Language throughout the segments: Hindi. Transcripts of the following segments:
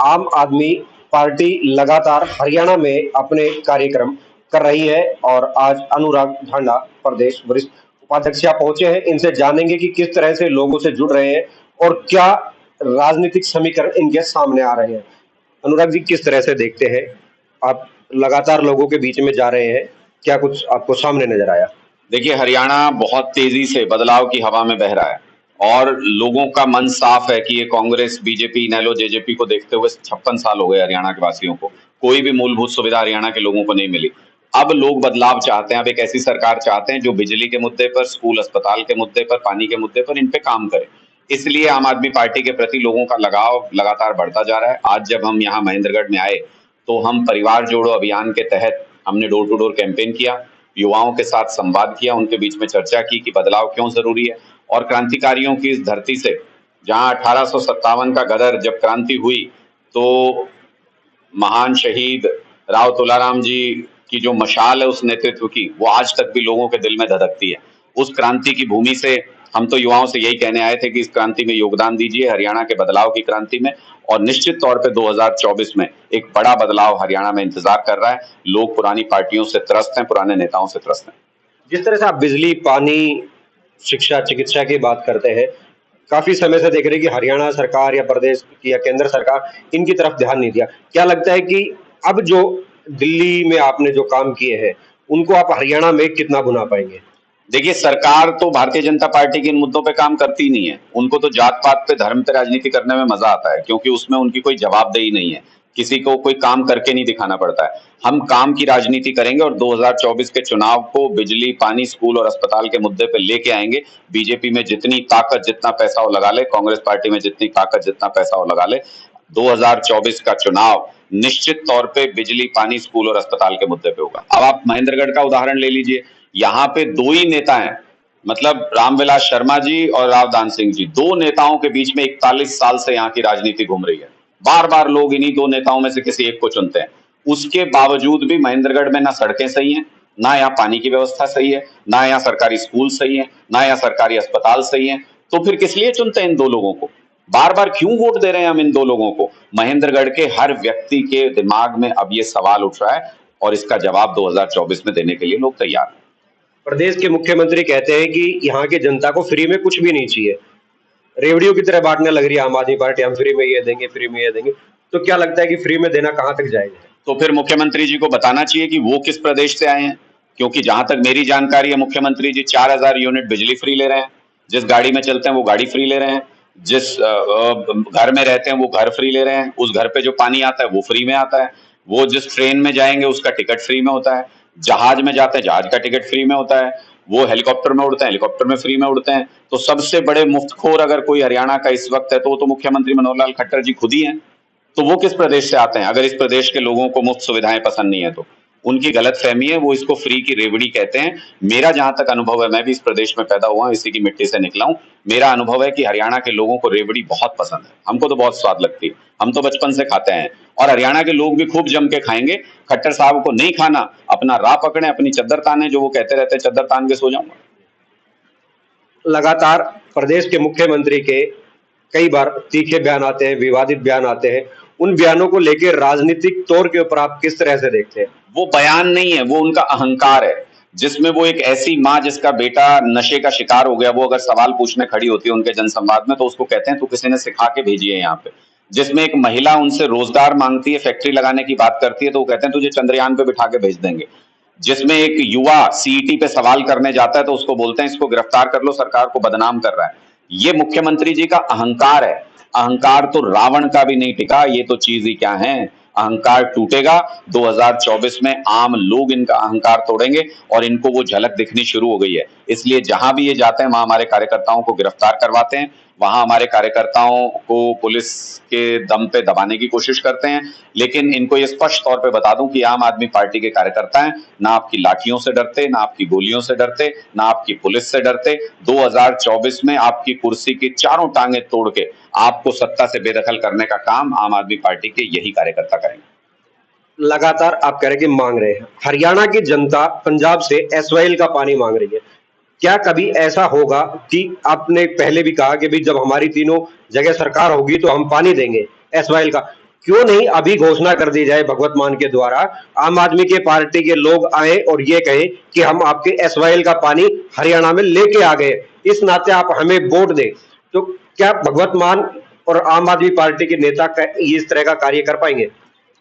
आम आदमी पार्टी लगातार हरियाणा में अपने कार्यक्रम कर रही है और आज अनुराग ढांडा प्रदेश वरिष्ठ उपाध्यक्ष यहाँ पहुंचे हैं। इनसे जानेंगे कि किस तरह से लोगों से जुड़ रहे हैं और क्या राजनीतिक समीकरण इनके सामने आ रहे हैं। अनुराग जी, किस तरह से देखते हैं आप, लगातार लोगों के बीच में जा रहे हैं, क्या कुछ आपको सामने नजर आया? देखिए, हरियाणा बहुत तेजी से बदलाव की हवा में बह रहा है और लोगों का मन साफ है कि ये कांग्रेस, बीजेपी, इनेलो, जेजेपी को देखते हुए 56 साल हो गए हरियाणा के वासियों को कोई भी मूलभूत सुविधा हरियाणा के लोगों को नहीं मिली। अब लोग बदलाव चाहते हैं, अब एक ऐसी सरकार चाहते हैं जो बिजली के मुद्दे पर, स्कूल अस्पताल के मुद्दे पर, पानी के मुद्दे पर इन पे काम करे। इसलिए आम आदमी पार्टी के प्रति लोगों का लगाव लगातार बढ़ता जा रहा है। आज जब हम यहाँ महेंद्रगढ़ में आए तो हम परिवार जोड़ो अभियान के तहत हमने डोर टू डोर कैंपेन किया, युवाओं के साथ संवाद किया, उनके बीच में चर्चा की कि बदलाव क्यों जरूरी है। और क्रांतिकारियों की इस धरती से, जहां 1857 का गदर जब क्रांति हुई तो महान शहीद राव तुलाराम जी की जो मशाल है उस नेतृत्व की, वो आज तक भी लोगों के दिल में धधकती है। उस क्रांति की भूमि से हम तो युवाओं से यही कहने आए थे कि इस क्रांति में योगदान दीजिए, हरियाणा के बदलाव की क्रांति में। और निश्चित तौर पे 2024 में एक बड़ा बदलाव हरियाणा में इंतजार कर रहा है। लोग पुरानी पार्टियों से त्रस्त हैं, पुराने नेताओं से त्रस्त हैं। जिस तरह से आप बिजली, पानी, शिक्षा, चिकित्सा की बात करते हैं, काफी समय से देख रहे हैं कि हरियाणा सरकार या प्रदेश की या केंद्र सरकार इनकी तरफ ध्यान नहीं दिया। क्या लगता है कि अब जो दिल्ली में आपने जो काम किए हैं उनको आप हरियाणा में कितना भुना पाएंगे? देखिए, सरकार तो भारतीय जनता पार्टी के इन मुद्दों पे काम करती ही नहीं है। उनको तो जात पात पे, धर्म पे राजनीति करने में मजा आता है, क्योंकि उसमें उनकी कोई जवाबदेही नहीं है, किसी को कोई काम करके नहीं दिखाना पड़ता है। हम काम की राजनीति करेंगे और 2024 के चुनाव को बिजली, पानी, स्कूल और अस्पताल के मुद्दे पे लेके आएंगे। बीजेपी में जितनी ताकत, जितना पैसा वो लगा ले, कांग्रेस पार्टी में जितनी ताकत, जितना पैसा वो लगा ले, 2024 का चुनाव निश्चित तौर पे बिजली, पानी, स्कूल और अस्पताल के मुद्दे पे होगा। अब आप महेंद्रगढ़ का उदाहरण ले लीजिए, यहाँ पे दो ही नेता हैं, मतलब रामविलास शर्मा जी और राव दान सिंह जी, दो नेताओं के बीच में 41 साल से यहाँ की राजनीति घूम रही है। बार बार लोग इन्हीं दो नेताओं में से किसी एक को चुनते हैं। उसके बावजूद भी महेंद्रगढ़ में ना सड़कें सही हैं, ना यहाँ पानी की व्यवस्था सही है, ना यहाँ सरकारी स्कूल सही है, ना यहाँ सरकारी अस्पताल सही है। तो फिर किस लिए चुनते हैं इन दो लोगों को? बार बार क्यों वोट दे रहे हैं हम इन दो लोगों को? महेंद्रगढ़ के हर व्यक्ति के दिमाग में अब ये सवाल उठ रहा है और इसका जवाब 2024 में देने के लिए लोग तैयार हैं। प्रदेश के मुख्यमंत्री कहते हैं कि यहाँ की जनता को फ्री में कुछ भी नहीं चाहिए, रेवड़ियों की तरह बांटने लग रही है आम आदमी पार्टी, हम फ्री में ये देंगे, फ्री में ये देंगे। तो क्या लगता है कि फ्री में देना कहाँ तक जाएगा? तो फिर मुख्यमंत्री जी को बताना चाहिए कि वो किस प्रदेश से आए हैं, क्योंकि जहां तक मेरी जानकारी है मुख्यमंत्री जी 4000 यूनिट बिजली फ्री ले रहे हैं, जिस गाड़ी में चलते हैं वो गाड़ी फ्री ले रहे हैं, जिस घर में रहते हैं वो घर फ्री ले रहे हैं, उस घर पे जो पानी आता है वो फ्री में आता है, वो जिस ट्रेन में जाएंगे उसका टिकट फ्री में होता है, जहाज में जाते हैं जहाज का टिकट फ्री में होता है, वो हेलीकॉप्टर में उड़ते हैं हेलीकॉप्टर में फ्री में उड़ते हैं। तो सबसे बड़े मुफ्तखोर अगर कोई हरियाणा का इस वक्त है तो वो तो मुख्यमंत्री मनोहर लाल खट्टर जी खुद ही हैं। तो वो किस प्रदेश से आते हैं अगर इस प्रदेश के लोगों को मुफ्त सुविधाएं पसंद नहीं है? तो उनकी गलतफहमी है, वो इसको फ्री की रेवड़ी कहते हैं। मेरा जहां तक अनुभव है, मैं भी इस प्रदेश में पैदा हुआ, इसी की मिट्टी से निकला हूं, मेरा अनुभव है कि हरियाणा के लोगों को रेवड़ी बहुत पसंद है। हमको तो बहुत स्वाद लगती है, हम तो बचपन से खाते हैं और हरियाणा के लोग भी खूब जम के खाएंगे। खट्टर साहब को नहीं खाना, अपना राह पकड़े, अपनी चद्दर ताने, जो वो कहते रहते हैं चद्दर तान के सो जाऊंगा। लगातार प्रदेश के मुख्यमंत्री के कई बार तीखे बयान आते हैं, विवादित बयान आते हैं, उन बयानों को लेकर राजनीतिक तौर के ऊपर आप किस तरह से देखते हैं? वो बयान नहीं है, वो उनका अहंकार है, जिसमें वो एक ऐसी माँ जिसका बेटा नशे का शिकार हो गया, वो अगर सवाल पूछने खड़ी होती है उनके जनसंवाद में तो उसको कहते हैं तू किसी ने सिखा के भेजी है यहाँ पे। जिसमें एक महिला उनसे रोजगार मांगती है, फैक्ट्री लगाने की बात करती है तो वो कहते हैं तुझे चंद्रयान पे बिठा के भेज देंगे। जिसमें एक युवा सीईटी पे सवाल करने जाता है तो उसको बोलते हैं इसको गिरफ्तार कर लो, सरकार को बदनाम कर रहा है। ये मुख्यमंत्री जी का अहंकार है। अहंकार तो रावण का भी नहीं टिका, ये तो चीज ही क्या है। अहंकार टूटेगा 2024 में, आम लोग इनका अहंकार तोड़ेंगे और इनको वो झलक दिखनी शुरू हो गई है। इसलिए जहां भी ये जाते हैं वहां हमारे कार्यकर्ताओं को गिरफ्तार करवाते हैं, वहां हमारे कार्यकर्ताओं को पुलिस के दम पे दबाने की कोशिश करते हैं। लेकिन इनको ये स्पष्ट तौर पे बता दूं कि आम आदमी पार्टी के कार्यकर्ता हैं, ना आपकी लाठियों से डरते, ना आपकी गोलियों से डरते, ना आपकी पुलिस से डरते। 2024 में आपकी कुर्सी की चारों टांगे तोड़ के आपको सत्ता से बेदखल करने का काम आम आदमी पार्टी के यही कार्यकर्ता करेंगे। लगातार आप कह रहे हैं कि मांग रहे हैं, हरियाणा की जनता पंजाब से एसवाइल का पानी मांग रही है। क्या कभी ऐसा होगा कि आपने पहले भी कहा कि भाई जब हमारी तीनों जगह सरकार होगी तो हम पानी देंगे एसवाइल का, क्यों नहीं अभी घोषणा कर दी जाए भगवत मान के द्वारा, आम आदमी के पार्टी के लोग आए और ये कहे कि हम आपके एसवाईएल का पानी हरियाणा में लेके आ गए, इस नाते आप हमें वोट दें। तो क्या भगवत मान और आम आदमी पार्टी के नेता इस तरह का कार्य कर पाएंगे?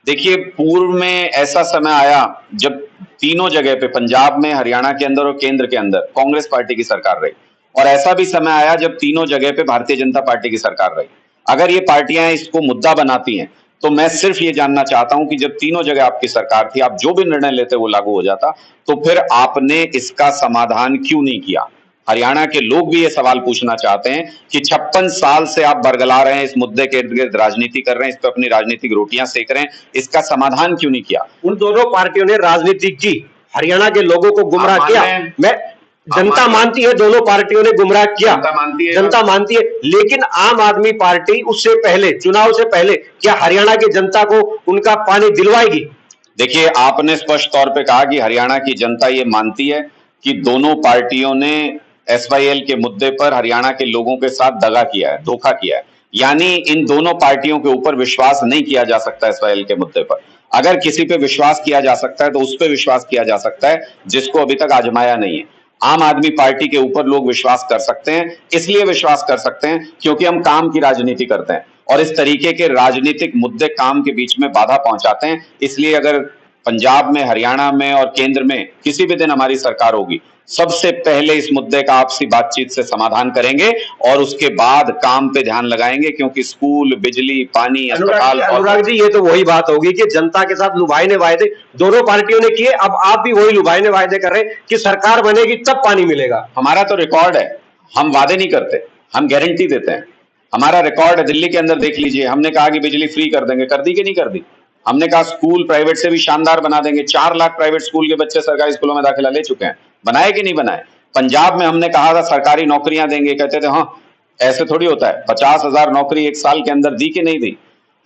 देखिए, पूर्व में ऐसा समय आया जब तीनों जगह पे, पंजाब में, हरियाणा के अंदर और केंद्र के अंदर कांग्रेस पार्टी की सरकार रही, और ऐसा भी समय आया जब तीनों जगह पे भारतीय जनता पार्टी की सरकार रही। अगर ये पार्टियां इसको मुद्दा बनाती हैं तो मैं सिर्फ ये जानना चाहता हूं कि जब तीनों जगह आपकी सरकार थी, आप जो भी निर्णय लेते वो लागू हो जाता, तो फिर आपने इसका समाधान क्यों नहीं किया? हरियाणा के लोग भी ये सवाल पूछना चाहते हैं कि 56 साल से आप बरगला रहे हैं, इस मुद्दे के इर्द गिर्द राजनीति कर रहे हैं, इस पर अपनी राजनीतिक रोटियां सेक रहे हैं, इसका समाधान क्यों नहीं किया? उन दोनों पार्टियों ने राजनीति की, हरियाणा के लोगों को गुमराह किया। मैं जनता मानती है दोनों पार्टियों ने गुमराह किया, जनता मानती है, लेकिन आम आदमी पार्टी उससे पहले, चुनाव से पहले, क्या हरियाणा की जनता को उनका पानी दिलवाएगी? देखिए, आपने स्पष्ट तौर पे कहा कि हरियाणा की जनता ये मानती है कि दोनों पार्टियों ने एसवाईएल के मुद्दे पर हरियाणा के लोगों के साथ दगा किया है, धोखा किया है। यानी इन दोनों पार्टियों के ऊपर विश्वास नहीं किया जा सकता एसवाईएल के मुद्दे पर। अगर किसी पे विश्वास किया जा सकता है तो उस पर विश्वास किया जा सकता है जिसको अभी तक आजमाया नहीं है। आम आदमी पार्टी के ऊपर लोग विश्वास कर सकते हैं, इसलिए विश्वास कर सकते हैं क्योंकि हम काम की राजनीति करते हैं, और इस तरीके के राजनीतिक मुद्दे काम के बीच में बाधा पहुंचाते हैं। इसलिए अगर पंजाब में, हरियाणा में और केंद्र में किसी भी दिन हमारी सरकार होगी, सबसे पहले इस मुद्दे का आपसी बातचीत से समाधान करेंगे और उसके बाद काम पे ध्यान लगाएंगे, क्योंकि स्कूल, बिजली, पानी, अस्पताल। अनुराग जी, ये तो वही बात होगी कि जनता के साथ लुभाने वायदे दोनों पार्टियों ने किए, अब आप भी वही लुभाने वायदे कर रहे हैं कि सरकार बनेगी तब पानी मिलेगा। हमारा तो रिकॉर्ड है, हम वादे नहीं करते, हम गारंटी देते हैं। हमारा रिकॉर्ड है, दिल्ली के अंदर देख लीजिए, हमने कहा कि बिजली फ्री कर देंगे, कर दी कि नहीं कर दी? हमने कहा स्कूल प्राइवेट से भी शानदार बना देंगे, 4 लाख प्राइवेट स्कूल के बच्चे सरकारी स्कूलों में दाखिला ले चुके हैं, बनाए कि नहीं बनाए? पंजाब में हमने कहा था सरकारी नौकरियां देंगे, कहते थे हाँ ऐसे थोड़ी होता है, 50,000 नौकरी एक साल के अंदर दी कि नहीं दी?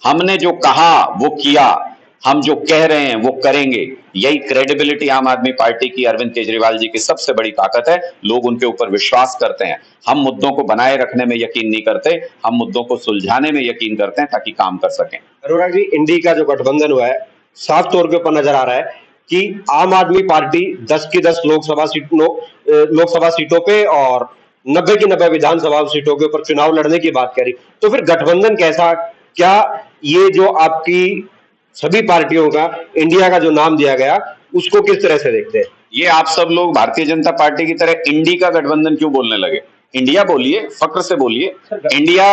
हमने जो कहा वो किया, हम जो कह रहे हैं वो करेंगे। यही क्रेडिबिलिटी आम आदमी पार्टी की, अरविंद केजरीवाल जी की सबसे बड़ी ताकत है। लोग उनके ऊपर विश्वास करते हैं। हम मुद्दों को बनाए रखने में यकीन नहीं करते, हम मुद्दों को सुलझाने में यकीन करते हैं ताकि काम कर सकें। अनुराग जी, इंडी का जो गठबंधन हुआ है, साफ तौर के ऊपर नजर आ रहा है कि आम आदमी पार्टी 10 की 10 लोकसभा सीटों पे और 90 की 90 विधानसभा सीटों के ऊपर चुनाव लड़ने की बात करी, तो फिर गठबंधन कैसा? क्या ये जो आपकी सभी पार्टियों का इंडिया का जो नाम दिया गया, उसको किस तरह से देखते हैं? ये आप सब लोग भारतीय जनता पार्टी की तरह इंडी का गठबंधन क्यों बोलने लगे? इंडिया बोलिए, फक्र से बोलिए। इंडिया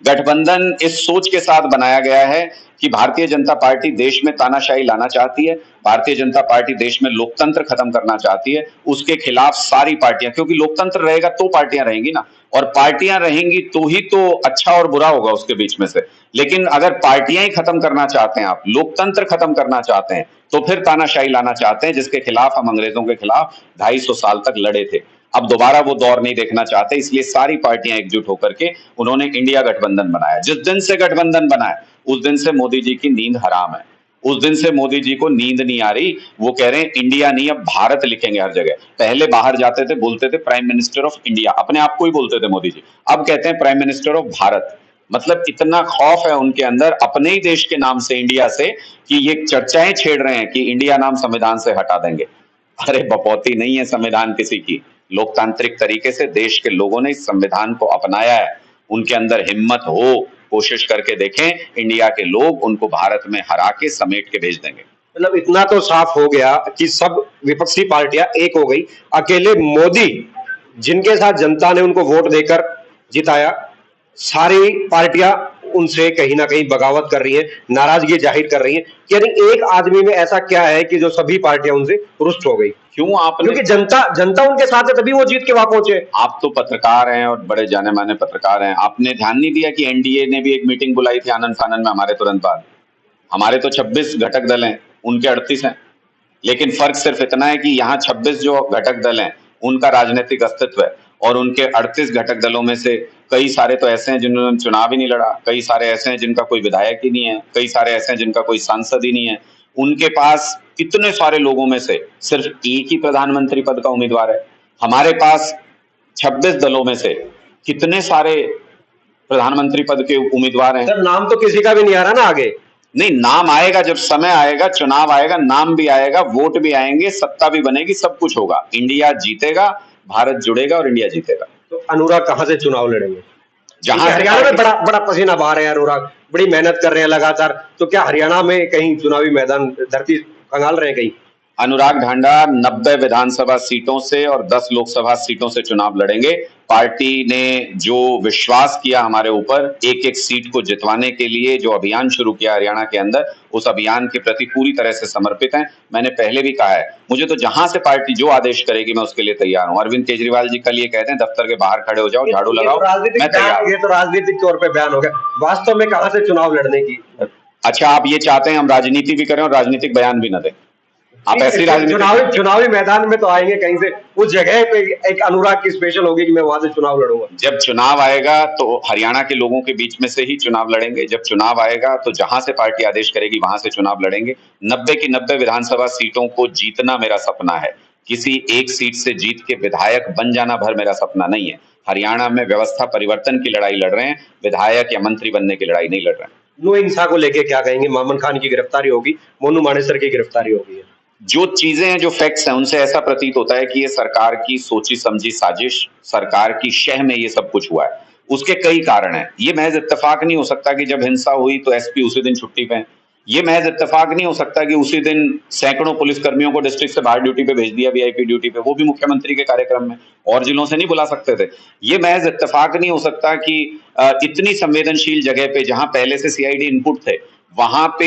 गठबंधन इस सोच के साथ बनाया गया है कि भारतीय जनता पार्टी देश में तानाशाही लाना चाहती है, भारतीय जनता पार्टी देश में लोकतंत्र खत्म करना चाहती है। उसके खिलाफ सारी पार्टियां, क्योंकि लोकतंत्र रहेगा तो पार्टियां रहेंगी ना, और पार्टियां रहेंगी तो ही तो अच्छा और बुरा होगा उसके बीच में से। लेकिन अगर पार्टियां ही खत्म करना चाहते हैं आप, लोकतंत्र खत्म करना चाहते हैं, तो फिर तानाशाही लाना चाहते हैं, जिसके खिलाफ हम अंग्रेजों के खिलाफ 250 साल तक लड़े थे। अब दोबारा वो दौर नहीं देखना चाहते, इसलिए सारी पार्टियां एकजुट होकर के उन्होंने इंडिया गठबंधन बनाया। जिस दिन से गठबंधन बना है उस दिन से मोदी जी की नींद हराम है, उस दिन से मोदी जी को नींद नहीं आ रही। वो कह रहे हैं इंडिया नहीं, अब भारत लिखेंगे हर जगह। पहले बाहर जाते थे बोलते थे प्राइम मिनिस्टर ऑफ इंडिया, अपने आप को ही बोलते थे मोदी जी, अब कहते हैं प्राइम मिनिस्टर ऑफ भारत। मतलब इतना खौफ है उनके अंदर अपने ही देश के नाम से, इंडिया से, कि ये चर्चाएं छेड़ रहे हैं कि इंडिया नाम संविधान से हटा देंगे। अरे बपौती नहीं है संविधान किसी की, लोकतांत्रिक तरीके से देश के लोगों ने इस संविधान को अपनाया है। उनके अंदर हिम्मत हो, कोशिश करके देखें, इंडिया के लोग उनको भारत में हरा के समेट के भेज देंगे। मतलब इतना तो साफ हो गया कि सब विपक्षी पार्टियां एक हो गई, अकेले मोदी जिनके साथ जनता ने उनको वोट देकर जिताया, सारी पार्टियां उनसे कहीं ना कहीं बगावत कर रही है, नाराजगी जाहिर कर रही है। यानी एक आदमी में ऐसा क्या है कि जो सभी पार्टियां उनसे रुष्ट हो गई? क्यों? आपने, क्योंकि जनता उनके साथ है, तभी वो जीत के वहां पहुंचे। आप तो पत्रकार हैं और बड़े जाने माने पत्रकार हैं, आपने ध्यान नहीं दिया कि एनडीए ने भी एक मीटिंग बुलाई थी आनंद फानंद में हमारे तुरंत बाद। हमारे तो 26 घटक दल हैं, उनके 38 हैं, लेकिन फर्क सिर्फ इतना है कि यहाँ 26 जो घटक दल हैं उनका राजनीतिक अस्तित्व है, और उनके 38 घटक दलों में से कई सारे तो ऐसे हैं जिन्होंने चुनाव ही नहीं लड़ा, कई सारे ऐसे हैं जिनका कोई विधायक ही नहीं है, कई सारे ऐसे हैं जिनका कोई सांसद ही नहीं है। उनके पास कितने सारे लोगों में से सिर्फ एक ही प्रधानमंत्री पद का उम्मीदवार है। हमारे पास 26 दलों में से कितने सारे प्रधानमंत्री पद के उम्मीदवार हैं। सर, नाम तो किसी का भी नहीं आ रहा ना आगे। नहीं, नाम आएगा, जब समय आएगा, चुनाव आएगा, नाम भी आएगा, वोट भी आएंगे, सत्ता भी बनेगी, सब कुछ होगा। इंडिया जीतेगा, भारत जुड़ेगा और इंडिया जीतेगा। तो अनुराग कहां से चुनाव लड़ेंगे? जहां से हरियाणा में बड़ा बड़ा पसीना बहा रहे हैं अनुराग, बड़ी मेहनत कर रहे हैं लगातार, तो क्या हरियाणा में कहीं चुनावी मैदान धरती खंगाल रहे हैं कहीं? अनुराग ढांडा 90 विधानसभा सीटों से और 10 लोकसभा सीटों से चुनाव लड़ेंगे। पार्टी ने जो विश्वास किया हमारे ऊपर, एक एक सीट को जितवाने के लिए जो अभियान शुरू किया हरियाणा के अंदर, उस अभियान के प्रति पूरी तरह से समर्पित हैं। मैंने पहले भी कहा है, मुझे तो जहां से पार्टी जो आदेश करेगी मैं उसके लिए तैयार हूं। अरविंद केजरीवाल जी कल ये कहते हैं दफ्तर के बाहर खड़े हो जाओ, झाड़ू लगाओ, मैं तैयार। ये तो राजनीतिक तौर पे बयान हो गया, वास्तव में कहां से चुनाव लड़ने की? अच्छा, आप ये चाहते हैं हम राजनीति भी करें और राजनीतिक बयान भी न दें? आप ऐसी राजनीति, चुनावी मैदान में तो आएंगे कहीं से, उस जगह पे एक अनुराग की स्पेशल होगी कि मैं वहां से चुनाव लड़ूंगा। जब चुनाव आएगा तो हरियाणा के लोगों के बीच में से ही चुनाव लड़ेंगे। जब चुनाव आएगा तो जहां से पार्टी आदेश करेगी वहां से चुनाव लड़ेंगे। 90 की 90 विधानसभा सीटों को जीतना मेरा सपना है। किसी एक सीट से जीत के विधायक बन जाना भर मेरा सपना नहीं है। हरियाणा में व्यवस्था परिवर्तन की लड़ाई लड़ रहे हैं, विधायक या मंत्री बनने की लड़ाई नहीं लड़ रहे हैं। नो इंसा को लेके क्या कहेंगे? मामन खान की गिरफ्तारी होगी, मोनू मानेसर की गिरफ्तारी होगी, जो चीजें हैं, जो फैक्ट्स हैं, उनसे ऐसा प्रतीत होता है कि ये सरकार की सोची समझी साजिश, सरकार की शह में ये सब कुछ हुआ है। उसके कई कारण हैं। ये महज इत्तेफाक नहीं हो सकता कि जब हिंसा हुई तो एसपी उसी दिन छुट्टी पे हैं। ये महज इत्तेफाक नहीं हो सकता कि उसी दिन सैकड़ों पुलिसकर्मियों को डिस्ट्रिक्ट से बाहर ड्यूटी पे भेज दिया, वीआईपी ड्यूटी पे, वो भी मुख्यमंत्री के कार्यक्रम में, और जिलों से नहीं बुला सकते थे। ये महज इत्तेफाक नहीं हो सकता कि इतनी संवेदनशील जगह पे जहां पहले से सीआईडी इनपुट थे, वहां पे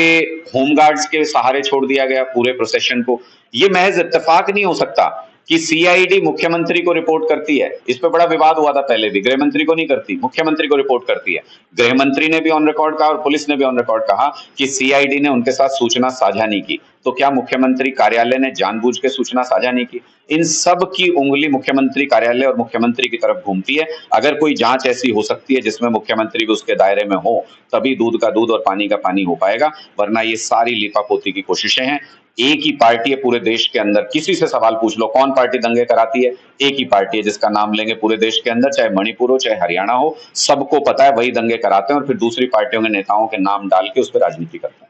होमगार्ड्स के सहारे छोड़ दिया गया पूरे प्रोसेशन को। ये महज इत्तेफाक नहीं हो सकता कि सीआईडी मुख्यमंत्री को रिपोर्ट करती है। इस पे बड़ा विवाद हुआ था पहले भी, गृह मंत्री को नहीं करती, मुख्यमंत्री को रिपोर्ट करती है। गृह मंत्री ने भी ऑन रिकॉर्ड कहा और पुलिस ने भी ऑन रिकॉर्ड कहा कि सीआईडी ने उनके साथ सूचना साझा नहीं की। तो क्या मुख्यमंत्री कार्यालय ने जानबूझ के सूचना साझा नहीं की? इन सब की उंगली मुख्यमंत्री कार्यालय और मुख्यमंत्री की तरफ घूमती है। अगर कोई जांच ऐसी हो सकती है जिसमें मुख्यमंत्री भी उसके दायरे में हो, तभी दूध का दूध और पानी का पानी हो पाएगा, वरना ये सारी लिपापोती की कोशिशें हैं। एक ही पार्टी है पूरे देश के अंदर, किसी से सवाल पूछ लो कौन पार्टी दंगे कराती है, एक ही पार्टी है जिसका नाम लेंगे पूरे देश के अंदर, चाहे मणिपुर हो चाहे हरियाणा हो, सबको पता है वही दंगे कराते हैं और फिर दूसरी पार्टियों के नेताओं के नाम डाल के उस पर राजनीति करते हैं।